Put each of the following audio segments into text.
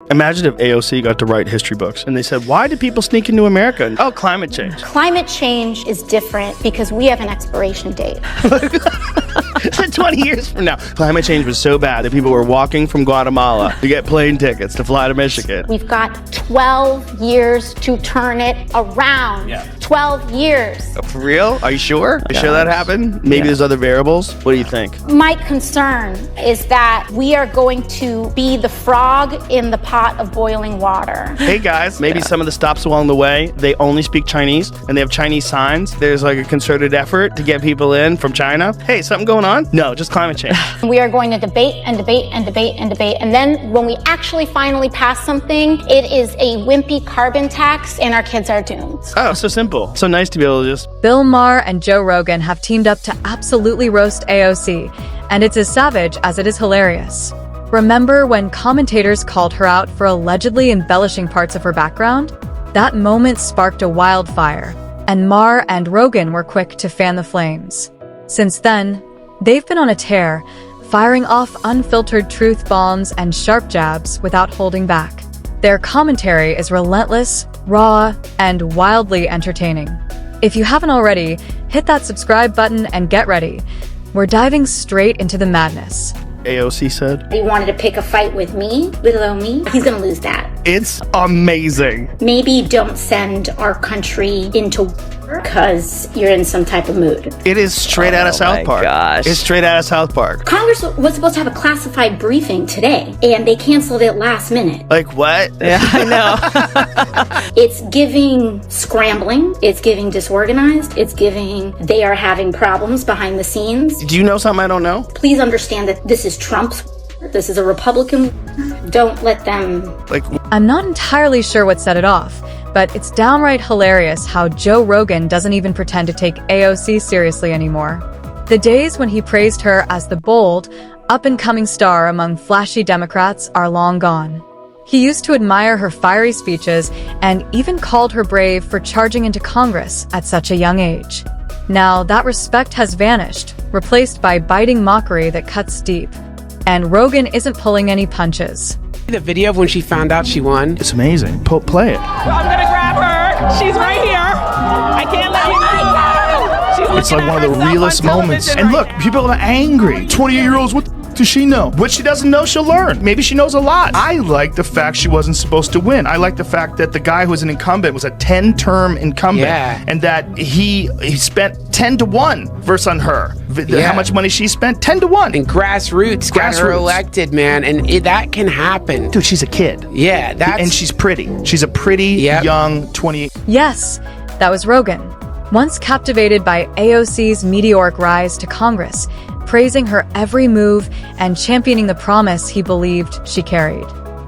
Imagine if AOC got to write history books and they said, why do people sneak into America? Oh, climate change. Climate change is different because we have an expiration date. 20 years from now. Climate change was so bad that people were walking from Guatemala to get plane tickets to fly to Michigan. We've got 12 years to turn it around. Yeah. 12 years. For real? Are you sure? Are you sure that happened? Maybe there's other variables? What do you think? My concern is that we are going to be the frog in the pot of boiling water. Hey guys, maybe some of the stops along the way, they only speak Chinese and they have Chinese signs. There's like a concerted effort to get people in from China. Hey, something going on? No, just climate change. We are going to debate and debate and debate and debate. And then when we actually finally pass something, it is a wimpy carbon tax and our kids are doomed. Oh, so simple. So nice to be able to just... Bill Maher and Joe Rogan have teamed up to absolutely roast AOC, and it's as savage as it is hilarious. Remember when commentators called her out for allegedly embellishing parts of her background? That moment sparked a wildfire, and Maher and Rogan were quick to fan the flames. Since then, they've been on a tear, firing off unfiltered truth bombs and sharp jabs without holding back. Their commentary is relentless, raw, and wildly entertaining. If you haven't already, hit that subscribe button and get ready. We're diving straight into the madness. AOC said. He wanted to pick a fight with me, little me. He's gonna lose that. It's amazing. Maybe don't send our country into war because you're in some type of mood. It is straight out of South Park. Gosh. It's straight out of South Park. Congress was supposed to have a classified briefing today, and they canceled it last minute. Like what? Yeah, I know. It's giving scrambling. It's giving disorganized. It's giving they are having problems behind the scenes. Do you know something I don't know? Please understand that this is Trump's. This is a Republican. Don't let them... I'm not entirely sure what set it off, but it's downright hilarious how Joe Rogan doesn't even pretend to take AOC seriously anymore. The days when he praised her as the bold, up-and-coming star among flashy Democrats are long gone. He used to admire her fiery speeches and even called her brave for charging into Congress at such a young age. Now, that respect has vanished, replaced by biting mockery that cuts deep. And Rogan isn't pulling any punches. The video of when she found out she won. It's amazing. Play it. I'm gonna grab her. She's right here. I can't let you go. It's like one of the realest moments. And look, people are angry. 28-year-olds, what does she know? What she doesn't know, she'll learn. Maybe she knows a lot. I like the fact she wasn't supposed to win. I like the fact that the guy who was an incumbent was a 10-term incumbent. Yeah. And that he spent 10-1 versus on her. How much money she spent? 10-1. And grassroots got her elected, man. And that can happen. Dude, she's a kid. Yeah, and she's pretty. She's a pretty young 28. Yes, that was Rogan. Once captivated by AOC's meteoric rise to Congress, praising her every move and championing the promise he believed she carried.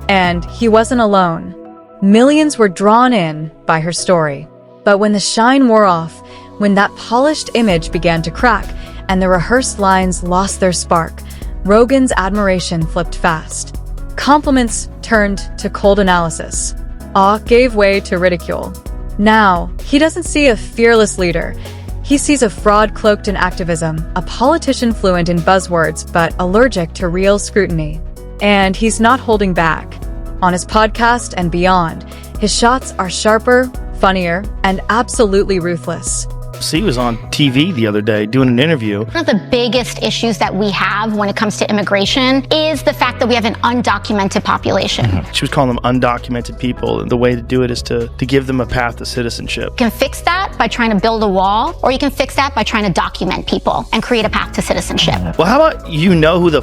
And he wasn't alone. Millions were drawn in by her story. But when the shine wore off, when that polished image began to crack, and the rehearsed lines lost their spark, Rogan's admiration flipped fast. Compliments turned to cold analysis. Awe gave way to ridicule. Now, he doesn't see a fearless leader. He sees a fraud cloaked in activism, a politician fluent in buzzwords but allergic to real scrutiny. And he's not holding back. On his podcast and beyond, his shots are sharper, funnier, and absolutely ruthless. AOC was on TV the other day doing an interview. One of the biggest issues that we have when it comes to immigration is the fact that we have an undocumented population. She was calling them undocumented people, and the way to do it is to give them a path to citizenship. You can fix that by trying to build a wall, or you can fix that by trying to document people and create a path to citizenship. Well, how about you know who the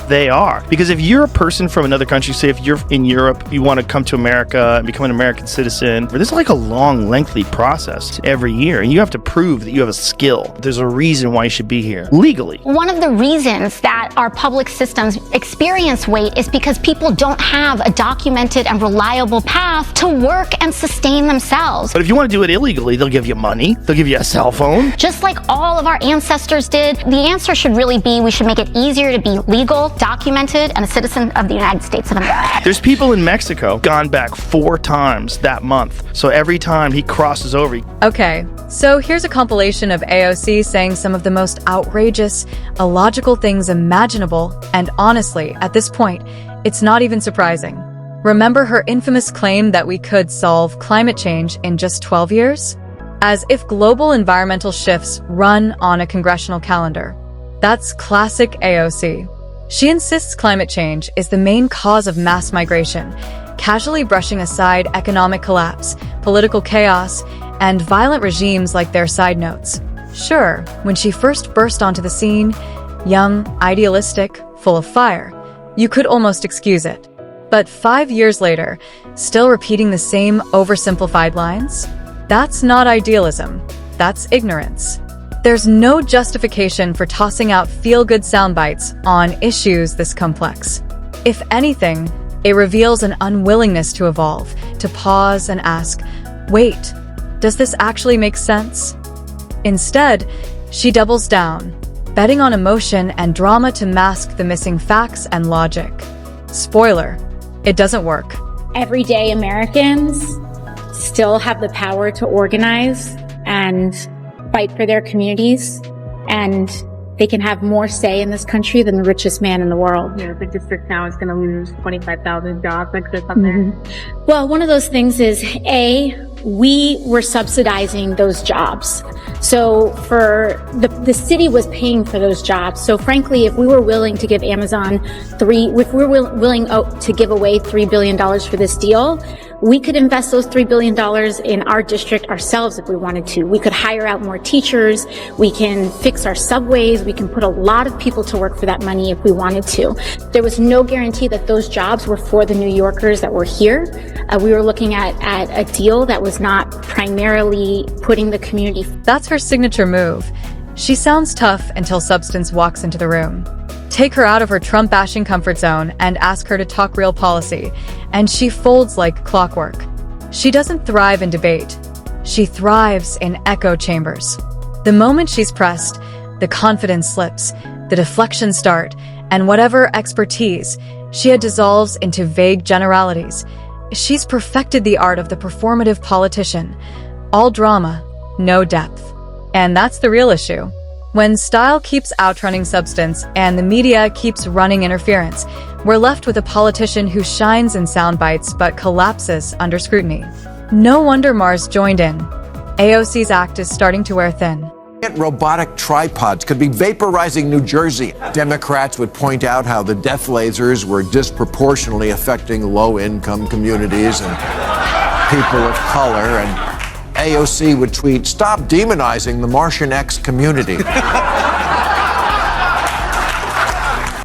they are? Because if you're a person from another country, say if you're in Europe, you want to come to America and become an American citizen, this is like a long, lengthy process every year, and you have to prove that you have a skill. There's a reason why you should be here, legally. One of the reasons that our public systems experience wait is because people don't have a documented and reliable path to work and sustain themselves. But if you want to do it illegally, they'll give you money, they'll give you a cell phone. Just like all of our ancestors did, the answer should really be we should make it easier to be legal, documented, and a citizen of the United States of America. There's people in Mexico gone back 4 times that month. So every time he crosses over. Okay, so here's a compilation of AOC saying some of the most outrageous, illogical things imaginable, and honestly, at this point, it's not even surprising. Remember her infamous claim that we could solve climate change in just 12 years? As if global environmental shifts run on a congressional calendar. That's classic AOC. She insists climate change is the main cause of mass migration, casually brushing aside economic collapse, political chaos, and violent regimes like their side notes. Sure, when she first burst onto the scene, young, idealistic, full of fire, you could almost excuse it. But 5 years later, still repeating the same oversimplified lines? That's not idealism. That's ignorance. There's no justification for tossing out feel-good soundbites on issues this complex. If anything, it reveals an unwillingness to evolve, to pause and ask, wait, does this actually make sense? Instead, she doubles down, betting on emotion and drama to mask the missing facts and logic. Spoiler, it doesn't work. Everyday Americans still have the power to organize and fight for their communities, and they can have more say in this country than the richest man in the world. The district now is going to lose 25,000 jobs. Like this up there. Well, one of those things is, we were subsidizing those jobs. So for the city was paying for those jobs. So frankly, if we were willing to give Amazon if we were willing to give away $3 billion for this deal, we could invest those $3 billion in our district ourselves if we wanted to. We could hire out more teachers. We can fix our subways. We can put a lot of people to work for that money if we wanted to. There was no guarantee that those jobs were for the New Yorkers that were here. We were looking at a deal that was not primarily putting the community. That's her signature move. She sounds tough until substance walks into the room. Take her out of her Trump-bashing comfort zone and ask her to talk real policy, and she folds like clockwork. She doesn't thrive in debate. She thrives in echo chambers. The moment she's pressed, the confidence slips, the deflections start, and whatever expertise she had dissolves into vague generalities. She's perfected the art of the performative politician. All drama, no depth. And that's the real issue. When style keeps outrunning substance and the media keeps running interference, we're left with a politician who shines in sound bites but collapses under scrutiny. No wonder Mars joined in. AOC's act is starting to wear thin. Robotic tripods could be vaporizing New Jersey. Democrats would point out how the death lasers were disproportionately affecting low-income communities and people of color, and AOC would tweet, "Stop demonizing the Martian X community."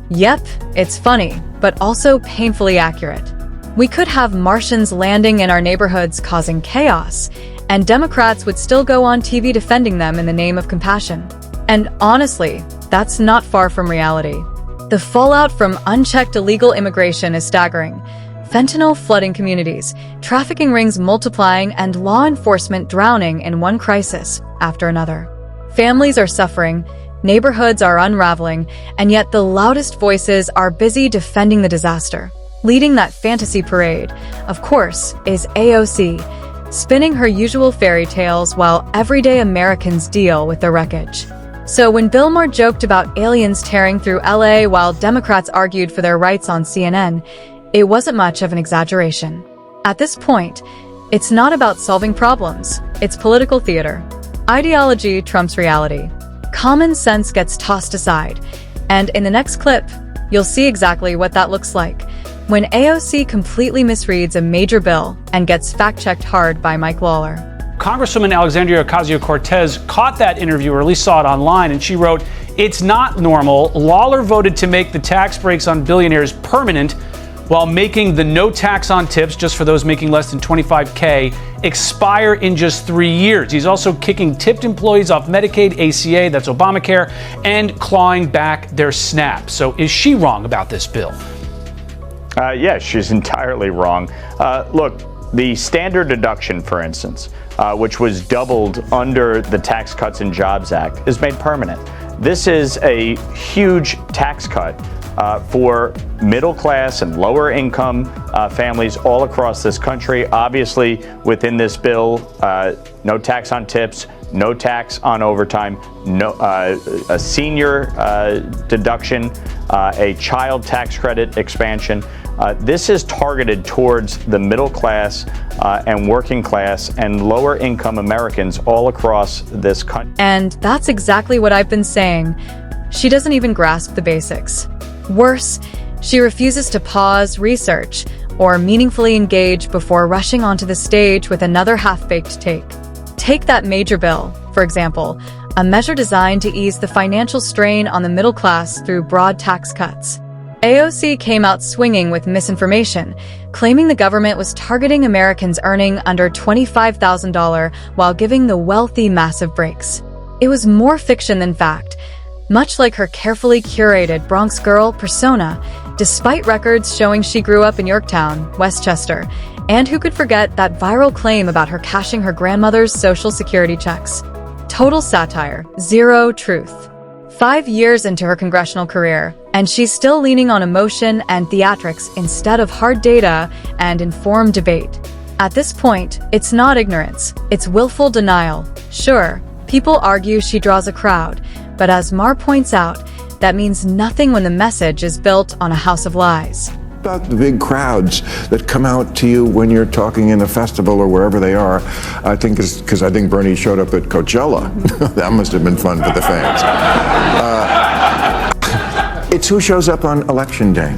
Yep, it's funny, but also painfully accurate. We could have Martians landing in our neighborhoods causing chaos, and Democrats would still go on TV defending them in the name of compassion. And honestly, that's not far from reality. The fallout from unchecked illegal immigration is staggering. Fentanyl flooding communities, trafficking rings multiplying, and law enforcement drowning in one crisis after another. Families are suffering, neighborhoods are unraveling, and yet the loudest voices are busy defending the disaster. Leading that fantasy parade, of course, is AOC, spinning her usual fairy tales while everyday Americans deal with the wreckage. So when Bill Maher joked about aliens tearing through LA while Democrats argued for their rights on CNN, it wasn't much of an exaggeration. At this point, it's not about solving problems, it's political theater. Ideology trumps reality. Common sense gets tossed aside, and in the next clip, you'll see exactly what that looks like when AOC completely misreads a major bill and gets fact-checked hard by Mike Lawler. Congresswoman Alexandria Ocasio-Cortez caught that interview, or at least saw it online, and she wrote, "It's not normal. Lawler voted to make the tax breaks on billionaires permanent while making the no tax on tips, just for those making less than $25K, expire in just 3 years. He's also kicking tipped employees off Medicaid, ACA, that's Obamacare, and clawing back their SNAP." So is she wrong about this bill? Yes, she's entirely wrong. Look, the standard deduction, for instance, which was doubled under the Tax Cuts and Jobs Act, is made permanent. This is a huge tax cut for middle class and lower income families all across this country. Obviously, within this bill, no tax on tips, no tax on overtime, a senior deduction, a child tax credit expansion. This is targeted towards the middle class and working class and lower income Americans all across this country. And that's exactly what I've been saying. She doesn't even grasp the basics. Worse, she refuses to pause, research, or meaningfully engage before rushing onto the stage with another half-baked take. Take that major bill, for example, a measure designed to ease the financial strain on the middle class through broad tax cuts. AOC came out swinging with misinformation, claiming the government was targeting Americans earning under $25,000 while giving the wealthy massive breaks. It was more fiction than fact, much like her carefully curated Bronx girl persona, despite records showing she grew up in Yorktown, Westchester, and who could forget that viral claim about her cashing her grandmother's Social Security checks. Total satire, zero truth. 5 years into her congressional career, and she's still leaning on emotion and theatrics instead of hard data and informed debate. At this point, it's not ignorance, it's willful denial. Sure, people argue she draws a crowd, but as Mar points out, that means nothing when the message is built on a house of lies. About the big crowds that come out to you when you're talking in a festival or wherever they are, I think is because I think Bernie showed up at Coachella. That must have been fun for the fans. It's who shows up on election day.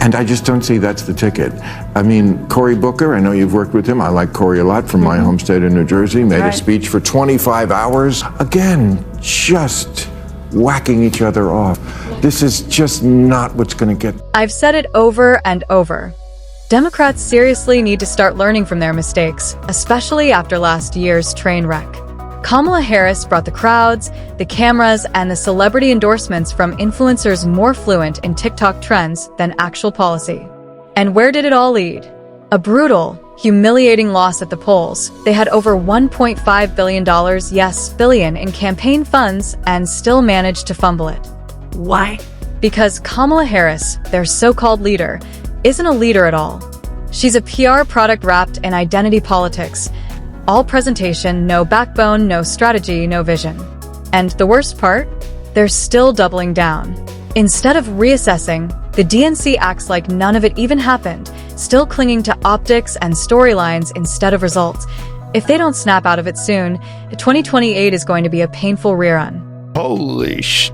And I just don't see that's the ticket. I mean, Cory Booker, I know you've worked with him. I like Cory a lot from my home state of New Jersey. Made a speech for 25 hours. Again, just whacking each other off. This is just not what's going to get. I've said it over and over. Democrats seriously need to start learning from their mistakes, especially after last year's train wreck. Kamala Harris brought the crowds, the cameras, and the celebrity endorsements from influencers more fluent in TikTok trends than actual policy. And where did it all lead? A brutal, humiliating loss at the polls. They had over $1.5 billion, yes, billion, in campaign funds and still managed to fumble it. Why? Because Kamala Harris, their so-called leader, isn't a leader at all. She's a PR product wrapped in identity politics. All presentation, no backbone, no strategy, no vision. And the worst part? They're still doubling down. Instead of reassessing, the DNC acts like none of it even happened, still clinging to optics and storylines instead of results. If they don't snap out of it soon, 2028 is going to be a painful rerun. Holy sh...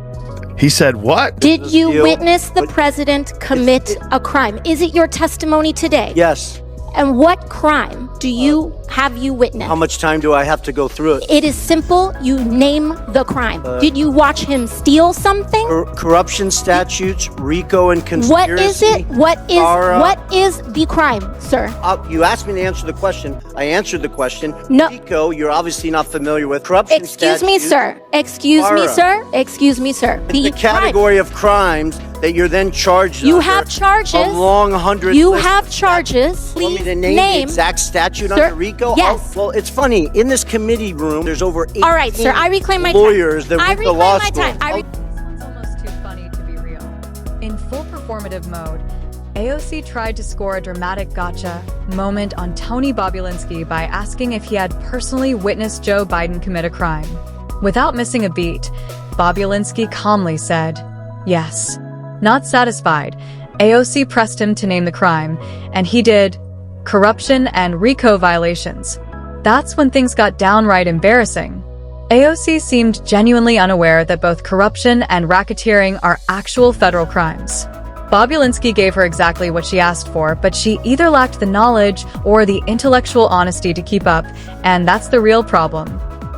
He said what? Did you witness the president commit a crime? Is it your testimony today? Yes. And what crime have you witnessed? How much time do I have to go through it? It is simple. You name the crime. Did you watch him steal something? Corruption statutes, RICO and conspiracy. What is it? What is the crime, sir? You asked me to answer the question. I answered the question. No. RICO, you're obviously not familiar with. Corruption Excuse me, sir. Excuse me, sir. Excuse me, sir. The category of crimes that you're then charged You have charges. A long 100 You list. have charges. Please want me to name the exact statute sir, under RICO? Yes. Well, it's funny. In this committee room, there's over 18 All right, sir. I reclaim my lawyers time. that I went to reclaim law my school. time. This one's almost too funny to be real. In full performative mode, AOC tried to score a dramatic gotcha moment on Tony Bobulinski by asking if he had personally witnessed Joe Biden commit a crime. Without missing a beat, Bobulinski calmly said, yes. Not satisfied, AOC pressed him to name the crime, and he did. Corruption and RICO violations. That's when things got downright embarrassing. AOC seemed genuinely unaware that both corruption and racketeering are actual federal crimes. Bobulinski gave her exactly what she asked for, but she either lacked the knowledge or the intellectual honesty to keep up, and that's the real problem.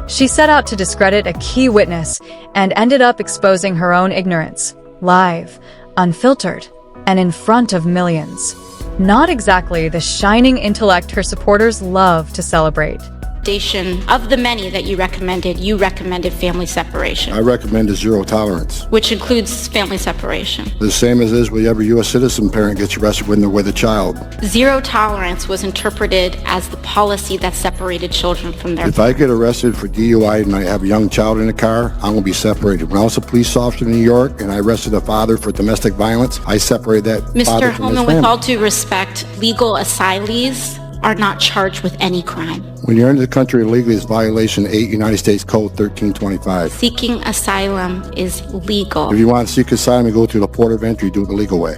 She set out to discredit a key witness and ended up exposing her own ignorance, live, unfiltered, and in front of millions. Not exactly the shining intellect her supporters love to celebrate. Of the many that you recommended family separation. I recommended zero tolerance. Which includes family separation. The same as is with every U.S. citizen parent gets arrested when they're with a child. Zero tolerance was interpreted as the policy that separated children from their... If I get arrested for DUI and I have a young child in the car, I'm going to be separated. When I was a police officer in New York and I arrested a father for domestic violence, I separated that father from his family. Mr. Holman, with all due respect, legal asylees are not charged with any crime. When you're into the country illegally, it's violation 8 United States Code 1325. Seeking asylum is legal. If you want to seek asylum and go through the port of entry, do it the legal way.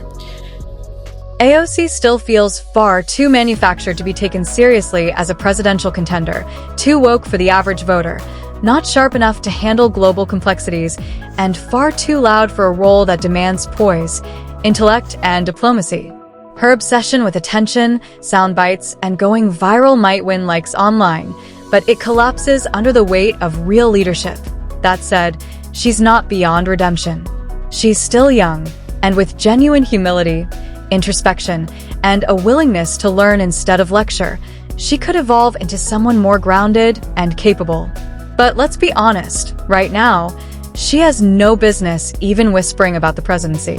AOC still feels far too manufactured to be taken seriously as a presidential contender, too woke for the average voter, not sharp enough to handle global complexities, and far too loud for a role that demands poise, intellect, and diplomacy. Her obsession with attention, sound bites, and going viral might win likes online, but it collapses under the weight of real leadership. That said, she's not beyond redemption. She's still young, and with genuine humility, introspection, and a willingness to learn instead of lecture, she could evolve into someone more grounded and capable. But let's be honest, right now, she has no business even whispering about the presidency.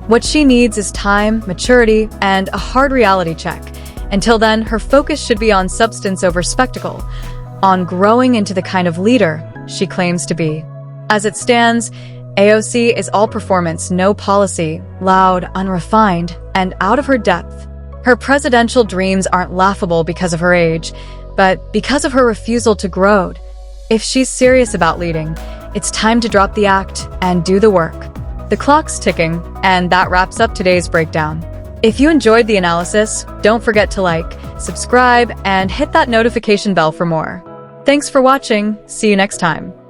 What she needs is time, maturity, and a hard reality check. Until then, her focus should be on substance over spectacle, on growing into the kind of leader she claims to be. As it stands, AOC is all performance, no policy, loud, unrefined, and out of her depth. Her presidential dreams aren't laughable because of her age, but because of her refusal to grow. If she's serious about leading, it's time to drop the act and do the work. The clock's ticking, and that wraps up today's breakdown. If you enjoyed the analysis, don't forget to like, subscribe, and hit that notification bell for more. Thanks for watching. See you next time.